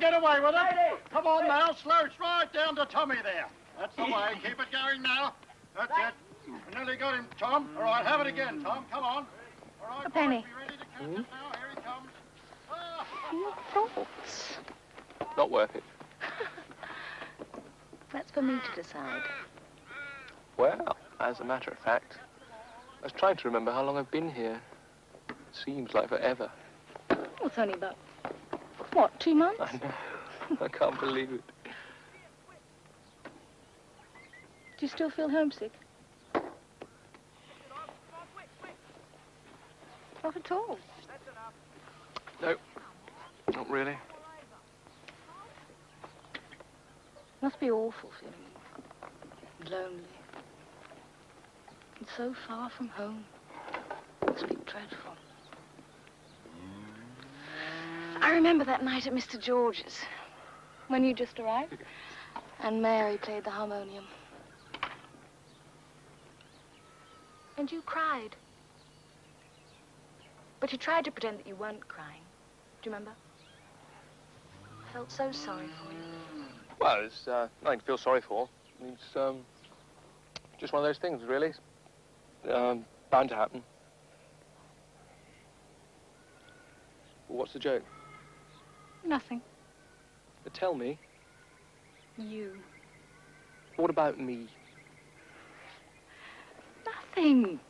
get away with it. Come on now, slouch right down to Tommy there. That's the way. Keep it going now. That's it. We nearly got him, Tom. All right, have it again, Tom. Come on. All right, a penny. Boys, be ready to catch it now. Here he comes. Your thoughts. Not worth it. That's for me to decide. Well, as a matter of fact, I was trying to remember how long I've been here. It seems like forever. Well, it's only about, what, 2 months? I know. I can't believe it. Do you still feel homesick? Not at all. No, not really. Must be awful feeling lonely. And so far from home. Must be dreadful. I remember that night at Mr. George's, when you just arrived, and Mary played the harmonium. And you cried. But you tried to pretend that you weren't crying. Do you remember? I felt so sorry for you. Well, it's nothing to feel sorry for. It's just one of those things, really. Bound to happen. Well, what's the joke? Nothing. But tell me. You. What about me? Nothing.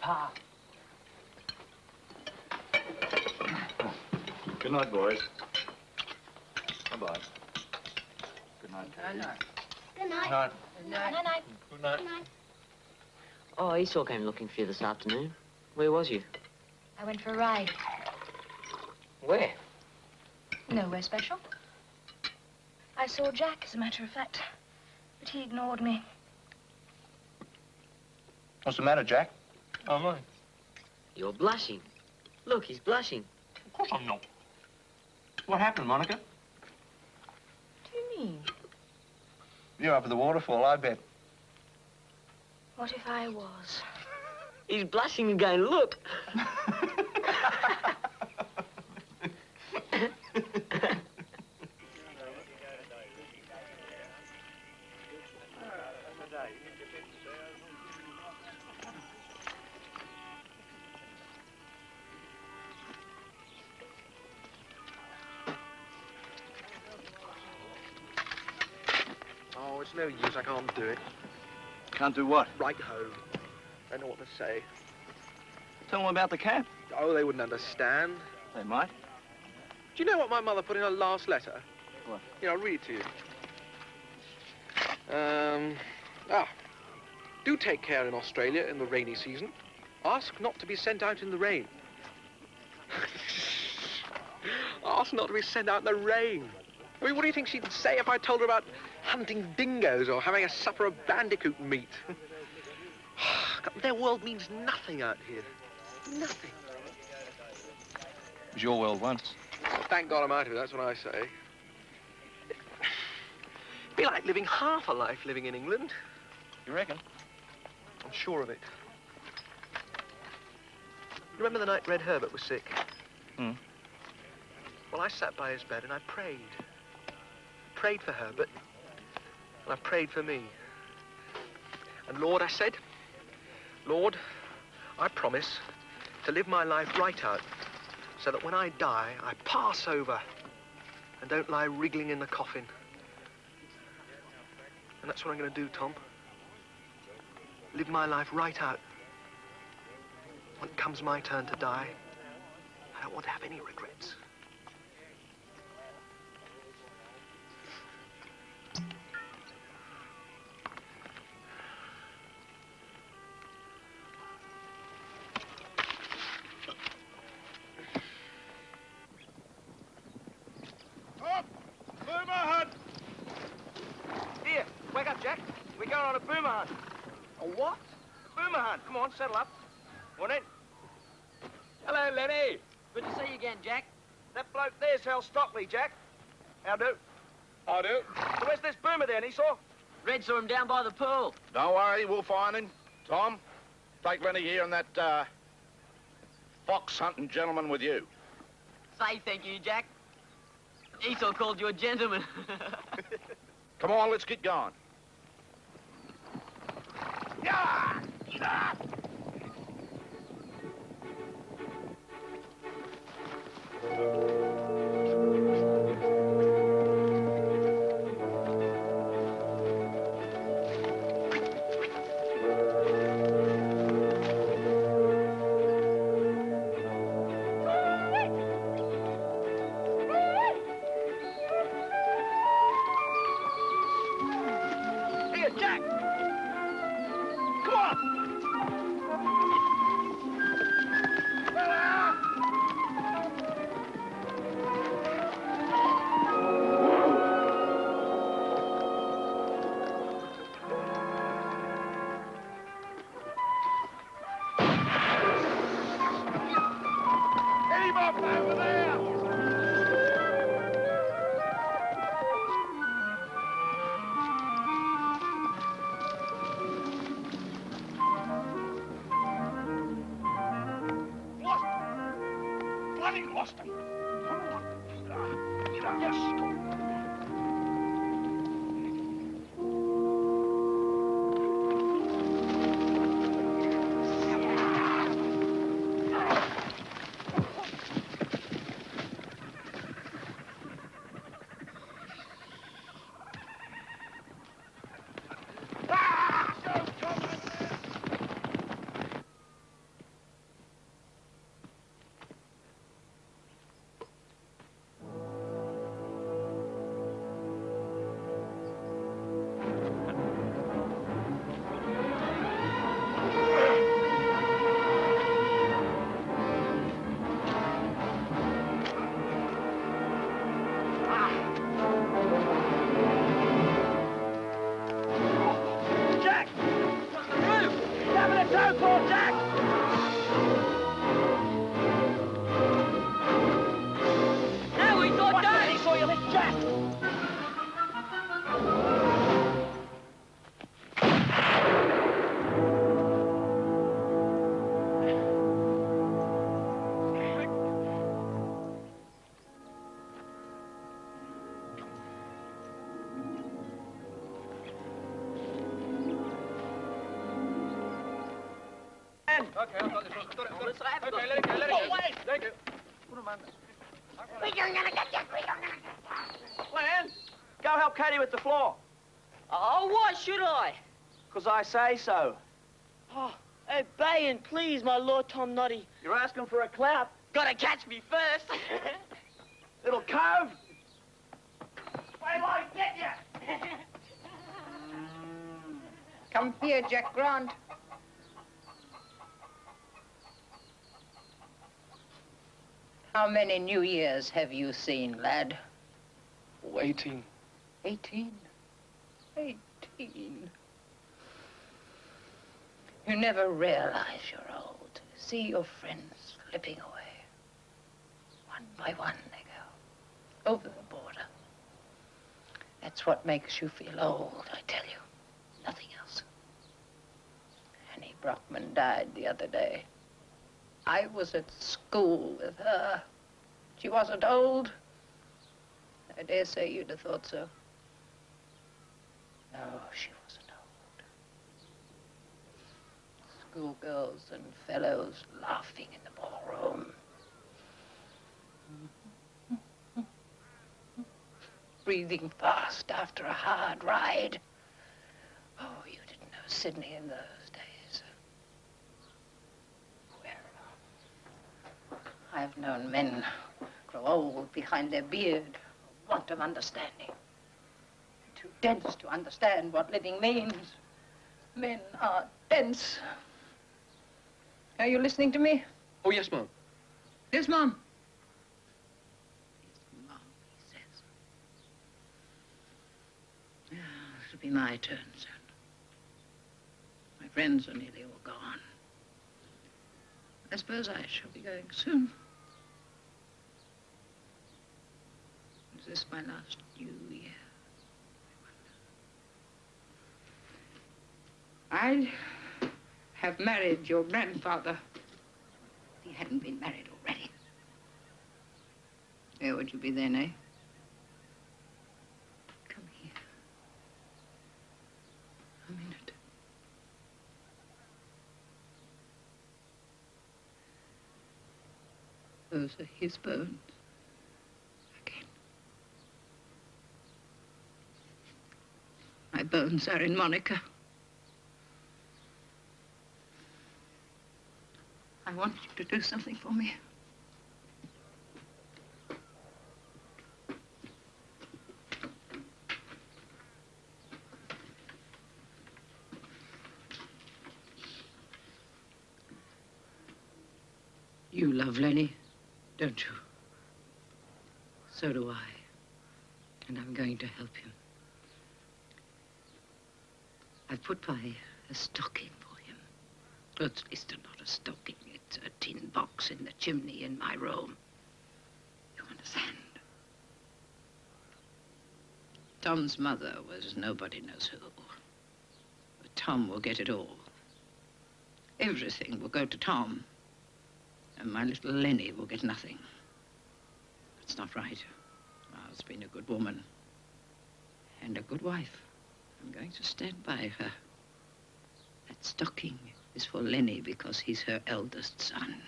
Pa. Good night, boys. Bye-bye. Good night. Good night. Good night. Good night. Good night. Good night. Good night. Good night. Oh, Esau came looking for you this afternoon. Where was you? I went for a ride. Where? Nowhere special. I saw Jack, as a matter of fact, but he ignored me. What's the matter, Jack? Oh, mine. You're blushing. Look, he's blushing. Of course I'm not. What happened, Monica? What do you mean? You're up at the waterfall, I bet. What if I was? He's blushing and going, look. Oh, it's no use. I can't do it. Can't do what? Write home. I don't know what to say. Tell them about the cat. Oh, they wouldn't understand. They might. Do you know what my mother put in her last letter? What? Here, I'll read it to you. Do take care in Australia in the rainy season. Ask not to be sent out in the rain. Ask not to be sent out in the rain. I mean, what do you think she'd say if I told her about hunting dingoes or having a supper of bandicoot meat? Their world means nothing out here. Nothing. It was your world once. Well, thank God I'm out of it, that's what I say. It'd be like living half a life living in England. You reckon? I'm sure of it. Remember the night Red Herbert was sick? Hmm. Well, I sat by his bed and I prayed. Prayed for Herbert, and I prayed for me. And Lord, I said, Lord, I promise to live my life right out so that when I die, I pass over and don't lie wriggling in the coffin And that's what I'm going to do, Tom. Live my life right out. When it comes my turn to die, I don't want to have any regrets. Up! Boomer hunt! Here, wake up, Jack. We're going on a boomer hunt. A what? A boomer hunt. Come on, settle up. Morning. Hello, Lenny. Good to see you again, Jack. That bloke there's Hal Stockley, Jack. How do? I do. So where's this boomer then, Esau? Red saw him down by the pool. Don't worry, we'll find him. Tom, take Lenny here and that, fox hunting gentleman with you. Say thank you, Jack. Esau called you a gentleman. Come on, let's get going. Yeah! Here, Jack! Come on! Get him up over there! Lost him! Bloody lost him! Come on! Get up! Yes! Ah! Go, Tom, over there! Jack! What's the roof? Having a tow call, Jack! No, we thought What that. the saw you lift Jack? Okay, I've got this one. Okay, let it go, let it go. Wait! Let it go. What am I... Lan, go help Katie with the floor. Oh, why should I? 'Cause I say so. Oh, obeying, please, my Lord Tom Noddy. You're asking for a clap. Gotta catch me first. Little cove. Wait till I get you. Come here, Jack Grant. How many New Years have you seen, lad? Waiting. 18. 18. You never realize you're old. See your friends slipping away. One by one they go. Over the border. That's what makes you feel old, I tell you. Nothing else. Annie Brockman died the other day. I was at school with her. She wasn't old. I dare say you'd have thought so. No, she wasn't old. Schoolgirls and fellows laughing in the ballroom. Breathing fast after a hard ride. Sydney in those days. Well, I've known men grow old behind their beard, want of understanding. Too dense to understand what living means. Men are dense. Are you listening to me? Oh, yes, Mum. Yes, Mom. Yes, Mom, he says. It'll be my turn soon. My friends are nearly all gone. I suppose I shall be going soon. Is this my last New Year? I'd have married your grandfather if he hadn't been married already. Where would you be then, eh? Come here. A minute. Those are his bones. Again. My bones are in Monica. I want you to do something for me. You love Lenny, don't you? So do I. And I'm going to help him. I've put by a stocking for him. Well, at least not a stocking. It's a tin box in the chimney in my room. You understand? Tom's mother was nobody knows who. But Tom will get it all. Everything will go to Tom. And my little Lenny will get nothing. That's not right. Ma's been a good woman. And a good wife. I'm going to stand by her. That stocking is for Lenny because he's her eldest son.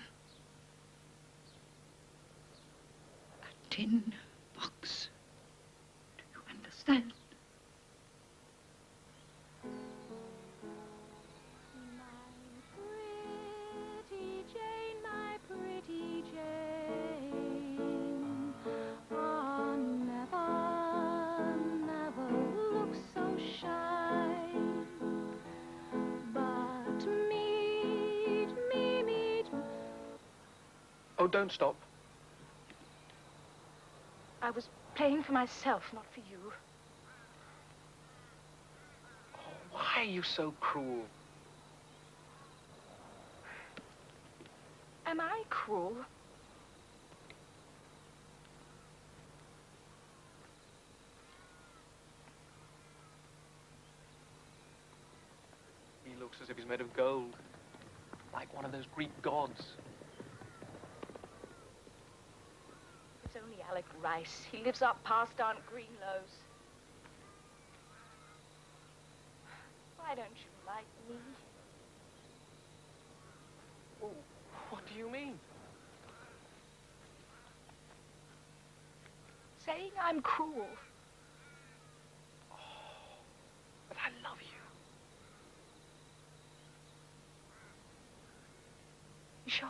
A tin box. Do you understand? Oh, don't stop. I was playing for myself, not for you. Oh, why are you so cruel? Am I cruel? He looks as if he's made of gold. Like one of those Greek gods. It's only Alec Rice. He lives up past Aunt Greenlow's. Why don't you like me? Oh, what do you mean? Saying I'm cruel. Oh, but I love you. You sure?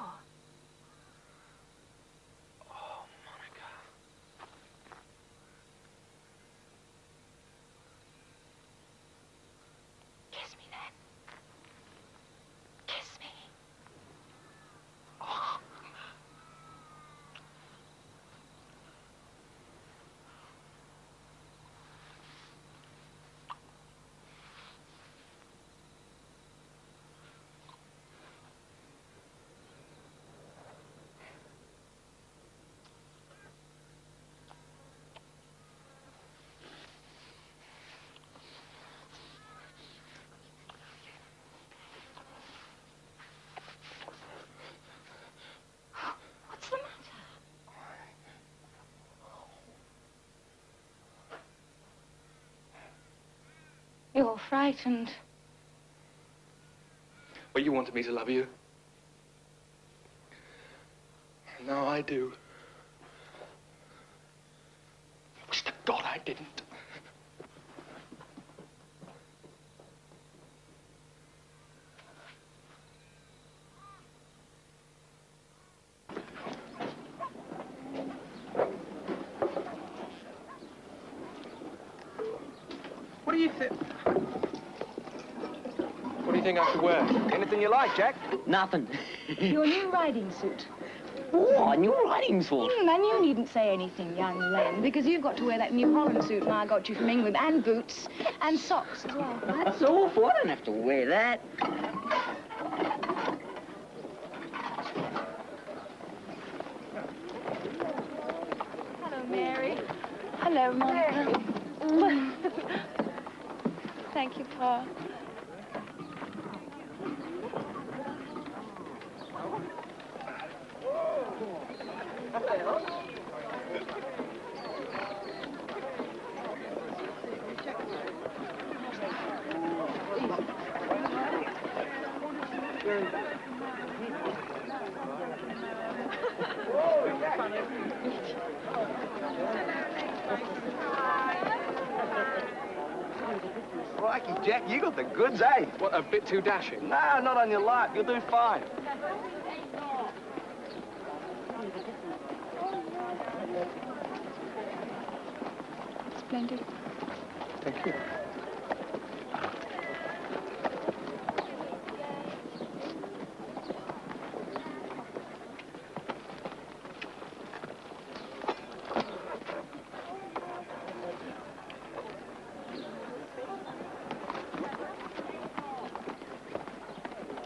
Oh, Monica. Kiss me then. Kiss me. Oh. What's the matter? You're frightened. Well, you wanted me to love you. And now I do. Wish to God I didn't. do you think? What do you think I should wear? Anything you like, Jack. Nothing. Your new riding suit. Oh, a new riding suit. And you needn't say anything, young lamb, because you've got to wear that New Holland suit I got you from England, and boots, and socks as well. That's awful. I don't have to wear that. Hello, Mary. Hello, Monica. Thank you, Pa. Crikey, Jack, you got the goods, eh? What, a bit too dashing? Nah, not on your life. You'll do fine. Splendid. Thank you.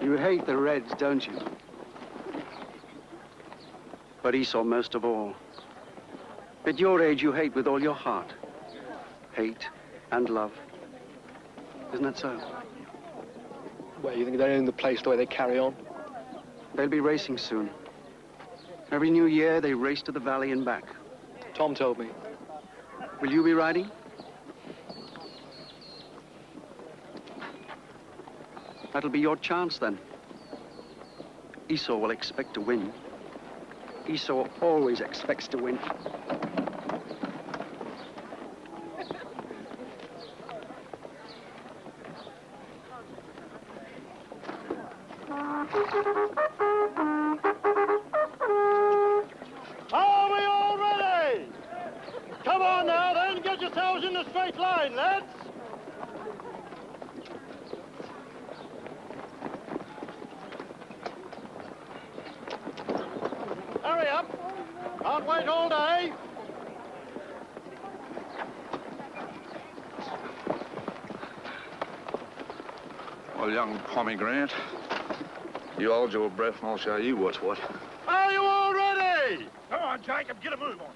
You hate the Reds, don't you? But Esau most of all. At your age, you hate with all your heart. Hate and love. Isn't that so? Well, you think they own the place the way they carry on? They'll be racing soon. Every new year, they race to the valley and back. Tom told me. Will you be riding? That'll be your chance, then. Esau will expect to win. Esau always expects to win. Are we all ready? Come on now, then. Get yourselves in the straight line, lads. Hurry up. Can't wait all day. Well, young pomegranate, you hold your breath and I'll show you what's what. Are you all ready? Come on, Jacob, get a move on.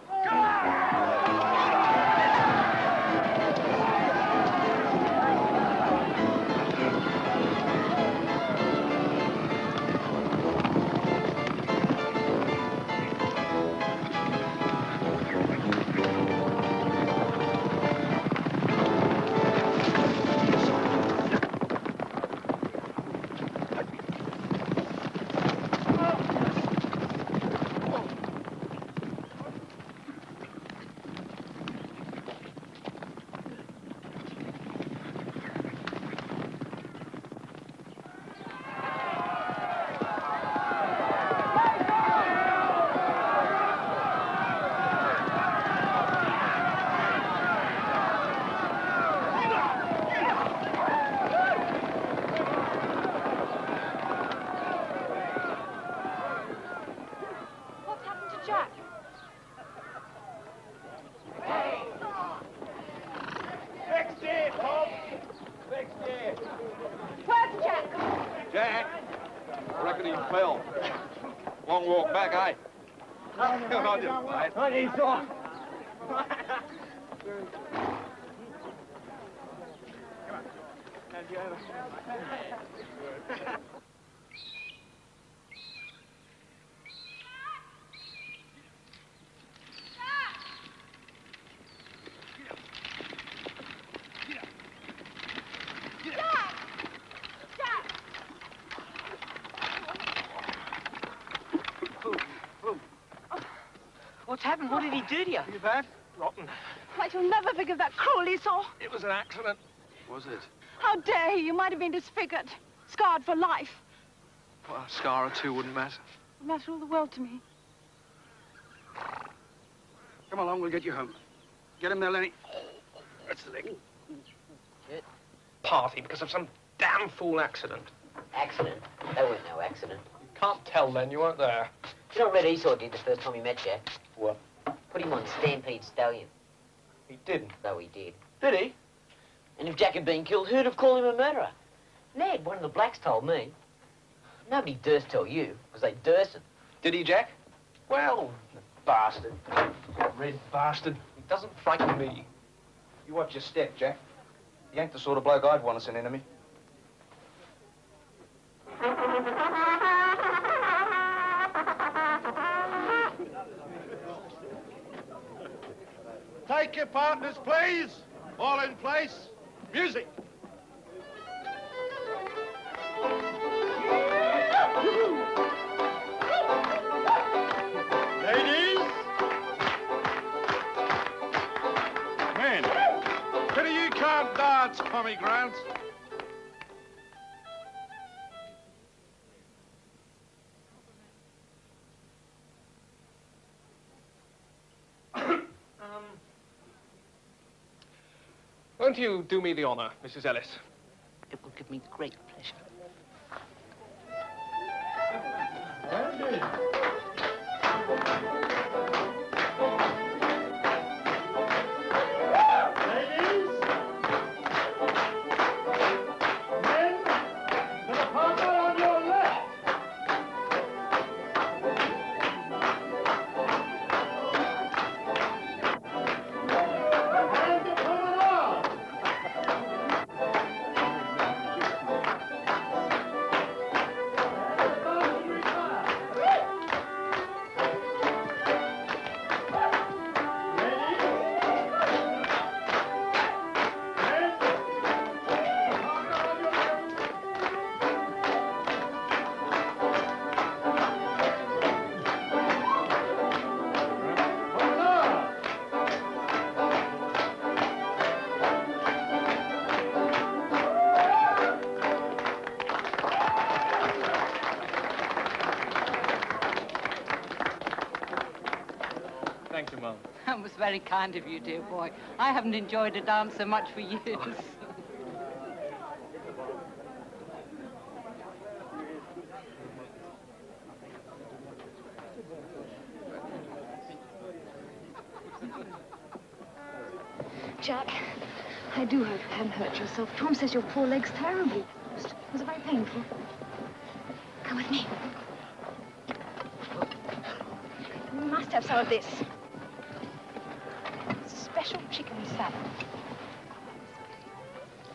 What's happened to Jack? Next year, Tom. Next year. Where's Jack? Jack, I reckon he fell. Long walk back, eh? On your mate. On Esau. What's happened? What did he do to you? You bad? Rotten. I shall never forgive that cruel Esau. It was an accident. Was it? How dare he? You might have been disfigured, scarred for life. Well, a scar or two wouldn't matter. It matters all the world to me. Come along, we'll get you home. Get him there, Lenny. That's the leg. Party because of some damn fool accident. Accident? There was no accident. You can't tell then, you weren't there. You know what Red Esau did the first time he met Jack? What? Put him on Stampede Stallion. He didn't. Though he did. Did he? And if Jack had been killed, who'd have called him a murderer? Ned, one of the blacks, told me. Nobody durst tell you, because they dursn't. Did he, Jack? Well, the bastard. That red bastard. He doesn't frighten me. You watch your step, Jack. He ain't the sort of bloke I'd want as an enemy. Take your partners, please. All in place. Music. Ladies. Men. Pity you can't dance, pomegranates. Won't you do me the honor, Mrs. Ellis? It will give me great pleasure. Thank you, Mum. That was very kind of you, dear boy. I haven't enjoyed a dance so much for years. Jack, I do hope you haven't hurt yourself. Tom says your poor leg's terribly bruised. Was it very painful? Come with me. You must have some of this. It's a special chicken salad.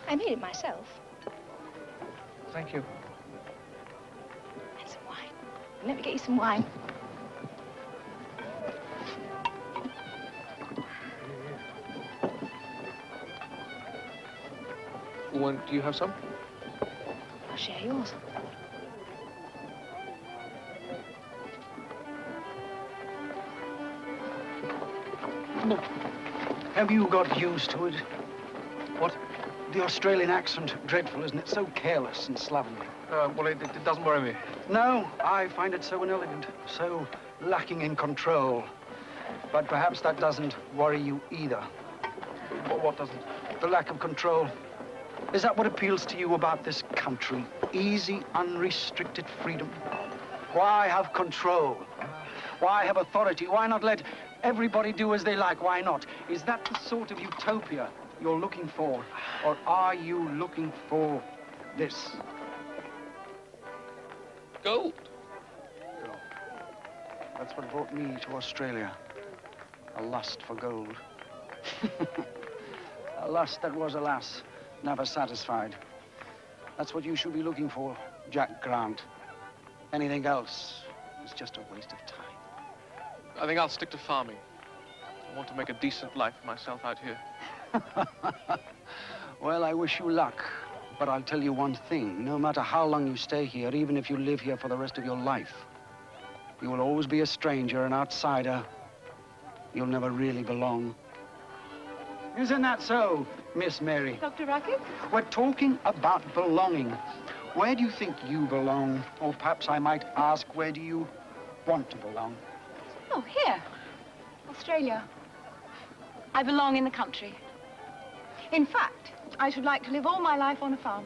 I made it myself. Thank you. And some wine. Let me get you some wine. Do you have some? I'll share yours. Have you got used to it? What? The Australian accent, dreadful, isn't it? So careless and slovenly. Well, it doesn't worry me. No, I find it so inelegant, so lacking in control. But perhaps that doesn't worry you either. What doesn't? The lack of control. Is that what appeals to you about this country? Easy, unrestricted freedom? Why have control? Why have authority? Why not let everybody do as they like? Why not? Is that the sort of utopia you're looking for? Or are you looking for this? Gold. That's what brought me to Australia. A lust for gold. A lust that was, alas, never satisfied. That's what you should be looking for, Jack Grant. Anything else is just a waste of time. I think I'll stick to farming. I want to make a decent life for myself out here. Well, I wish you luck. But I'll tell you one thing. No matter how long you stay here, even if you live here for the rest of your life, you will always be a stranger, an outsider. You'll never really belong. Isn't that so, Miss Mary? Dr. Rackett? We're talking about belonging. Where do you think you belong? Or perhaps I might ask, where do you want to belong? Oh, here. Australia. I belong in the country. In fact, I should like to live all my life on a farm.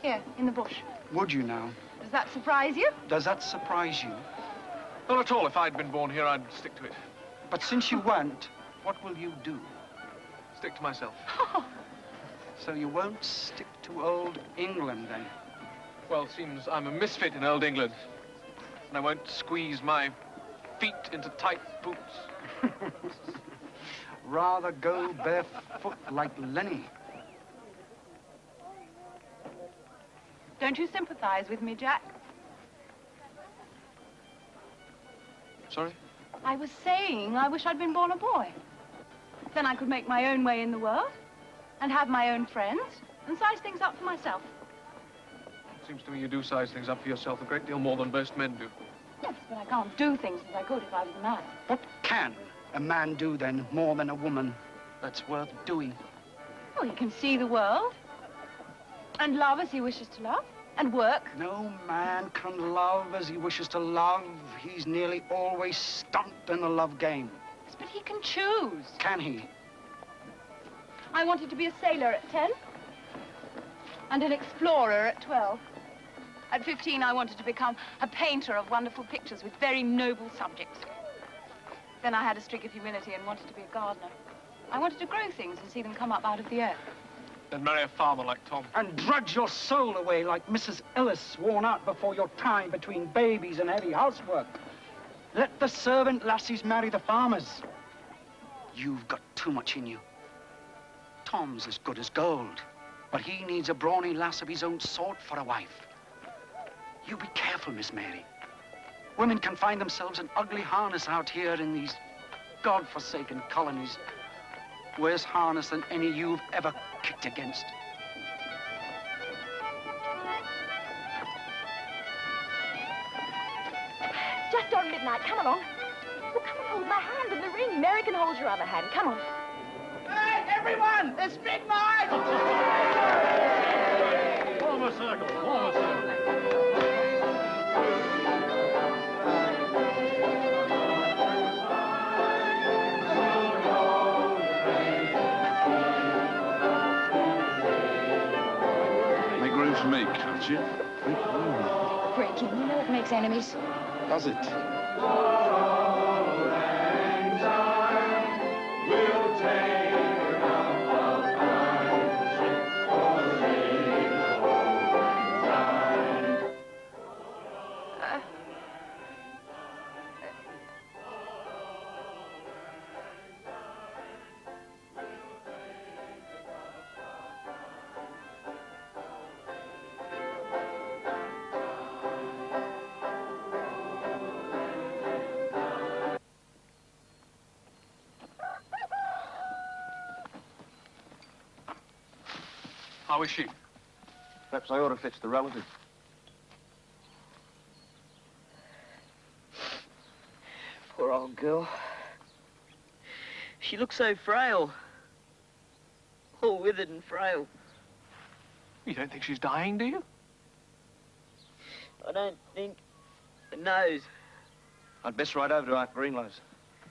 Here, in the bush. Would you now? Does that surprise you? Does that surprise you? Not at all. If I'd been born here, I'd stick to it. But since you weren't, what will you do? Stick to myself. So you won't stick to old England, then? Well, seems I'm a misfit in old England. And I won't squeeze my feet into tight boots. Rather go barefoot like Lenny. Don't you sympathize with me, Jack? Sorry? I was saying I wish I'd been born a boy. Then I could make my own way in the world and have my own friends and size things up for myself. Seems to me you do size things up for yourself a great deal more than most men do. Yes, but I can't do things as I could if I was a man. What can a man do, then, more than a woman that's worth doing? Oh, he can see the world and love as he wishes to love and work. No man can love as he wishes to love. He's nearly always stumped in the love game. Yes, but he can choose. Can he? I wanted to be a sailor at 10 and an explorer at 12. At 15, I wanted to become a painter of wonderful pictures with very noble subjects. Then I had a streak of humility and wanted to be a gardener. I wanted to grow things and see them come up out of the earth. Then marry a farmer like Tom. And drudge your soul away like Mrs. Ellis, worn out before your time between babies and heavy housework. Let the servant lassies marry the farmers. You've got too much in you. Tom's as good as gold, but he needs a brawny lass of his own sort for a wife. You be careful, Miss Mary. Women can find themselves an ugly harness out here in these God-forsaken colonies. Worse harness than any you've ever kicked against. Just on midnight. Come along. Well, come and hold my hand in the ring. Mary can hold your other hand. Come on. Hey, everyone! There's midnight! Form a circle. Form a circle. For me, can't you? Breaking. You know it makes enemies. Does it? How is she? Perhaps I ought to fetch the relative. Poor old girl. She looks so frail. All withered and frail. You don't think she's dying, do you? I don't think the nose. I'd best ride over to Aunt Greenlow's.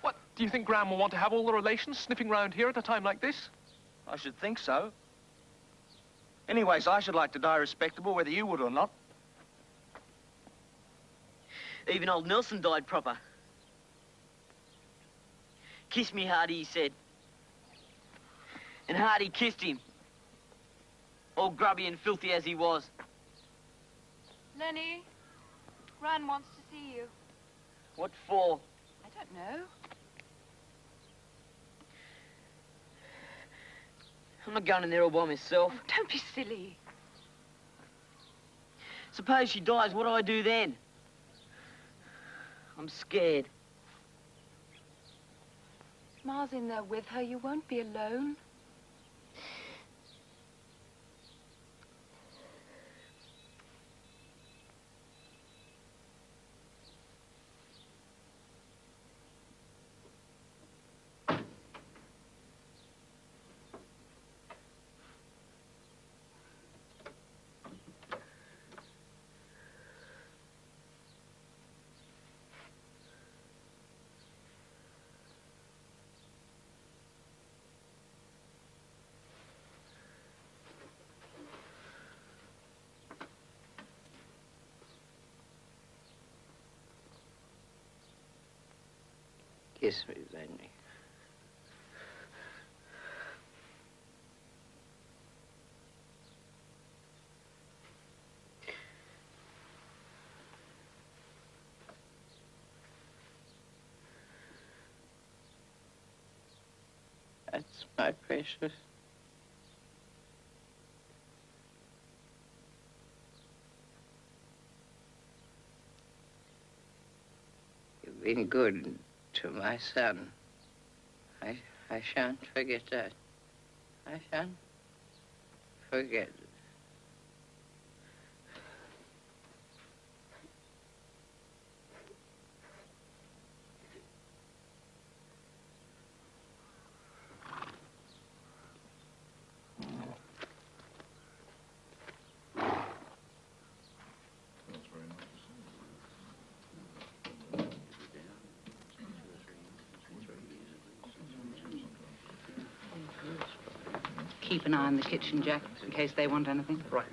What, do you think Gran will want to have all the relations sniffing round here at a time like this? I should think so. Anyways, I should like to die respectable, whether you would or not. Even old Nelson died proper. Kiss me, Hardy, he said. And Hardy kissed him. All grubby and filthy as he was. Lenny, Gran wants to see you. What for? I don't know. I'm not going in there all by myself. Oh, don't be silly. Suppose she dies, what do I do then? I'm scared. Ma's in there with her. You won't be alone. Kiss me, Lenny. That's my precious. You've been good to my son. I shan't forget that. I shan't forget it. Keep an eye on the kitchen, Jack, in case they want anything. Right.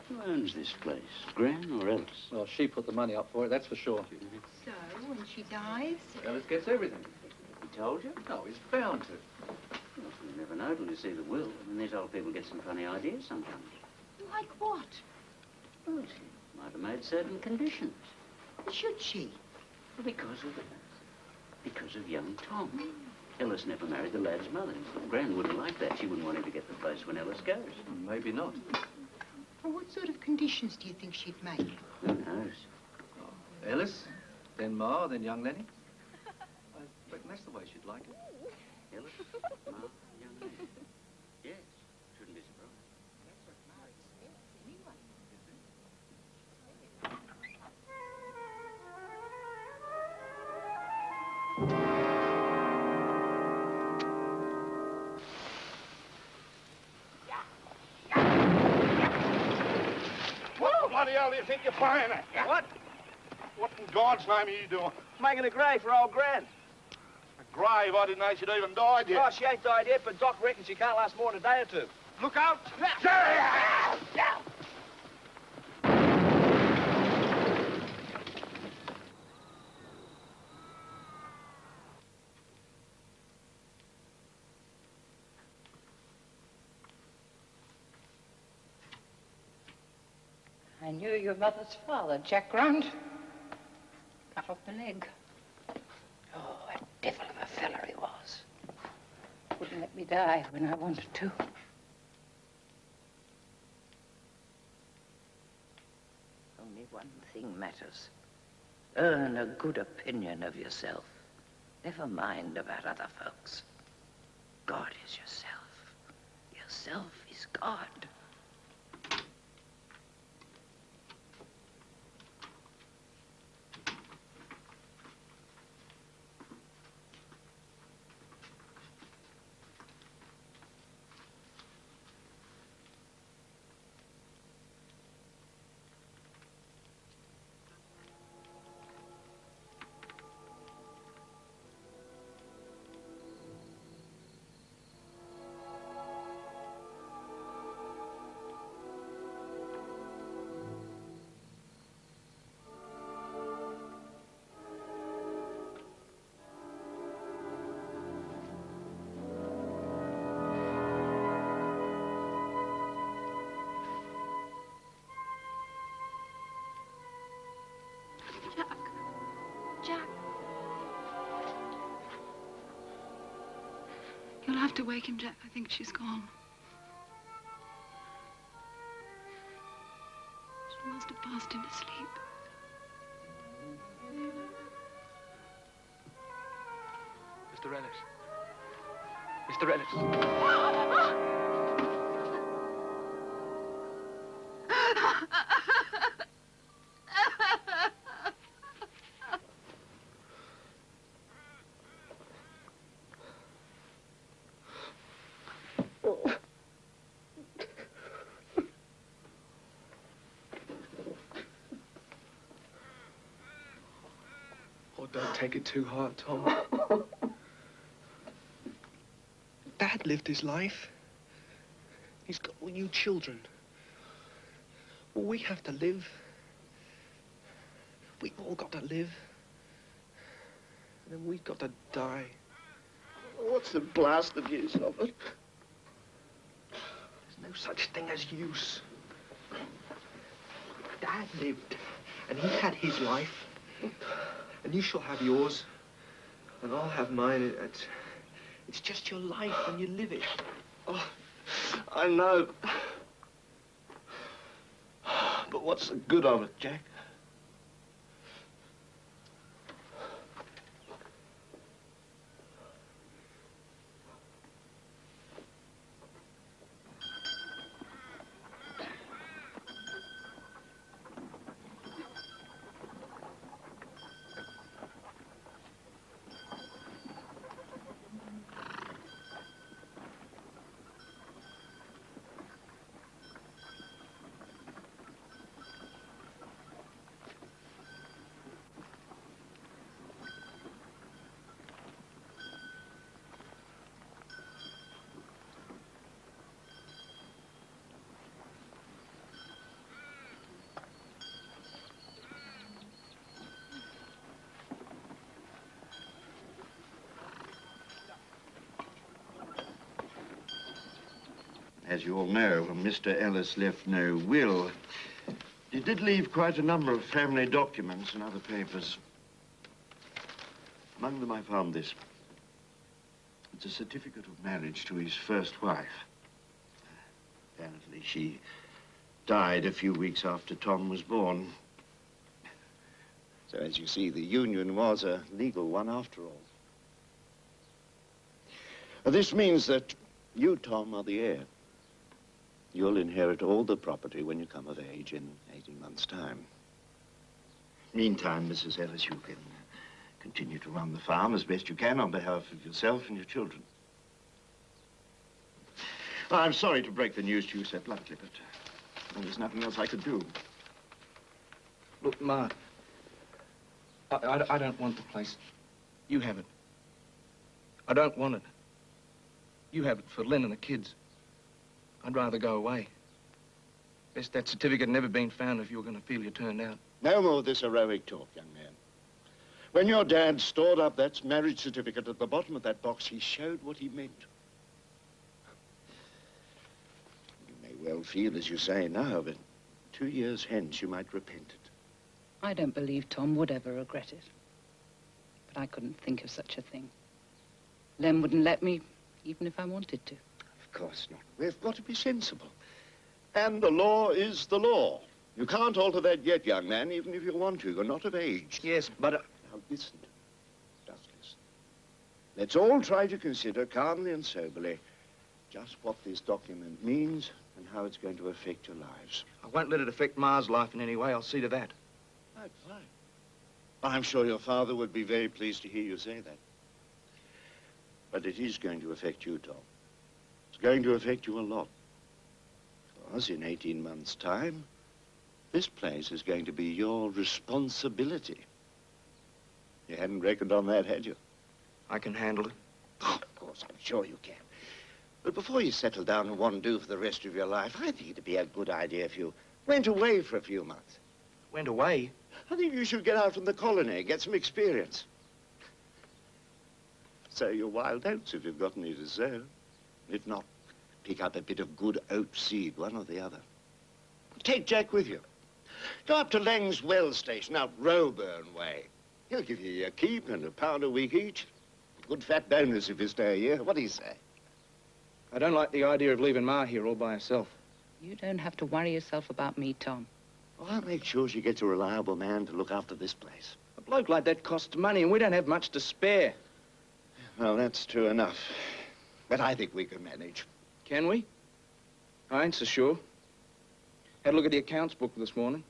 Who owns this place? Gran or Ellis? Well, she put the money up for it, that's for sure. So, when she dies? Ellis gets everything. He told you? No, he's bound to. Well, you never know till you see the will. I mean, these old people get some funny ideas sometimes. Like what? Well, she might have made certain conditions. Should she? Well, because of young Tom. Ellis never married the lad's mother. Gran wouldn't like that. She wouldn't want him to get the place when Ellis goes. Maybe not. Well, what sort of conditions do you think she'd make? Who knows? Oh, Ellis, then Ma, then young Lenny. I reckon that's the way she'd like it. Ellis, Ma, young Lenny. Yes, shouldn't be surprised. What the bloody hell do you think you're playing at? What? What in God's name are you doing? Making a grave for old Gran. A grave? I didn't know she'd even died yet. Oh, she ain't died yet, but Doc reckons she can't last more than a day or two. Look out! I knew your mother's father, Jack Grant. Cut off the leg. Oh, a devil of a fella he was. Wouldn't let me die when I wanted to. Only one thing matters. Earn a good opinion of yourself. Never mind about other folks. God is yourself. Yourself is God. Jack. You'll have to wake him, Jack. I think she's gone. She must have passed into sleep. Mr. Ellis. Mr. Ellis. Oh, don't take it too hard, Tom. Dad lived his life. He's got all you children. Well, we have to live. We've all got to live. And then we've got to die. What's the blasted use of it? There's no such thing as use. Dad lived, and he had his life. And you shall have yours, and I'll have mine. It's just your life, and you live it. Oh, I know. But what's the good of it, Jack? As you all know, Mr. Ellis left no will. He did leave quite a number of family documents and other papers. Among them I found this. It's a certificate of marriage to his first wife. Apparently she died a few weeks after Tom was born. So as you see, the union was a legal one after all. This means that you, Tom, are the heir. You'll inherit all the property when you come of age in 18 months' time. Meantime, Mrs. Ellis, you can continue to run the farm as best you can on behalf of yourself and your children. I'm sorry to break the news to you so bluntly, but there's nothing else I could do. Look, Ma, I don't want the place. You have it. I don't want it. You have it for Lynn and the kids. I'd rather go away. Best that certificate never been found if you were going to feel you turned out. No more of this heroic talk, young man. When your dad stored up that marriage certificate at the bottom of that box, he showed what he meant. You may well feel as you say now, but 2 years hence you might repent it. I don't believe Tom would ever regret it. But I couldn't think of such a thing. Lem wouldn't let me, even if I wanted to. Of course not. We've got to be sensible. And the law is the law. You can't alter that yet, young man, even if you want to. You're not of age. Yes, but... Now, listen. Just listen. Let's all try to consider calmly and soberly just what this document means and how it's going to affect your lives. I won't let it affect Ma's life in any way. I'll see to that. Right, fine. I'm sure your father would be very pleased to hear you say that. But it is going to affect you, Tom. It's going to affect you a lot. Because in 18 months' time, this place is going to be your responsibility. You hadn't reckoned on that, had you? I can handle it. Oh, of course, I'm sure you can. But before you settle down and wander for the rest of your life, I think it'd be a good idea if you went away for a few months. Went away? I think you should get out from the colony, get some experience. Sow your wild oats if you've got any to sow. If not, pick up a bit of good oat seed, one or the other. Take Jack with you. Go up to Lang's Well Station, out Roeburn way. He'll give you your keep and £1 a week each. Good fat bonus if you stay here. What do you say? I don't like the idea of leaving Ma here all by herself. You don't have to worry yourself about me, Tom. Well, I'll make sure she gets a reliable man to look after this place. A bloke like that costs money, and we don't have much to spare. Well, that's true enough. But I think we can manage. Can we? I ain't so sure. Had a look at the accounts book this morning.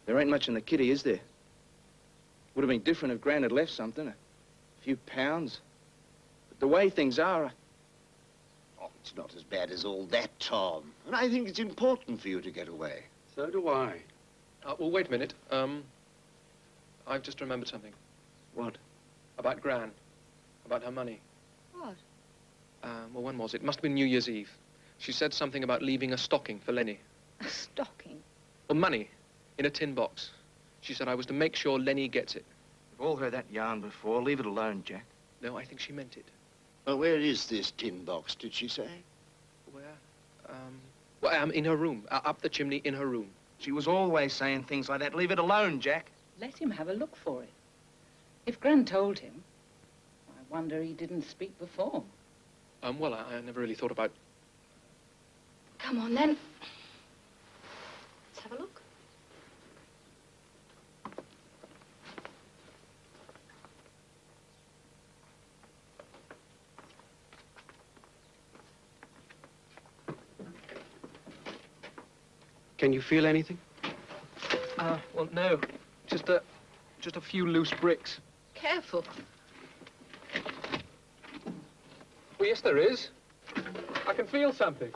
There ain't much in the kitty, is there? Would have been different if Gran had left something. A few pounds. But the way things are... Oh, it's not as bad as all that, Tom. And I think it's important for you to get away. So do I. Well, wait a minute. I've just remembered something. What? About Gran. About her money. What? Well, when was it? Must have been New Year's Eve. She said something about leaving a stocking for Lenny. A stocking? Well, money in a tin box. She said I was to make sure Lenny gets it. We've all heard that yarn before. Leave it alone, Jack. No, I think she meant it. Well, where is this tin box, did she say? Where? Well, in her room. Up the chimney in her room. She was always saying things like that. Leave it alone, Jack. Let him have a look for it. If Gran told him, I wonder he didn't speak before. Well, I never really thought about... Come on, then. Let's have a look. Can you feel anything? Well, no. Just a few loose bricks. Careful. Well, yes, there is. I can feel something.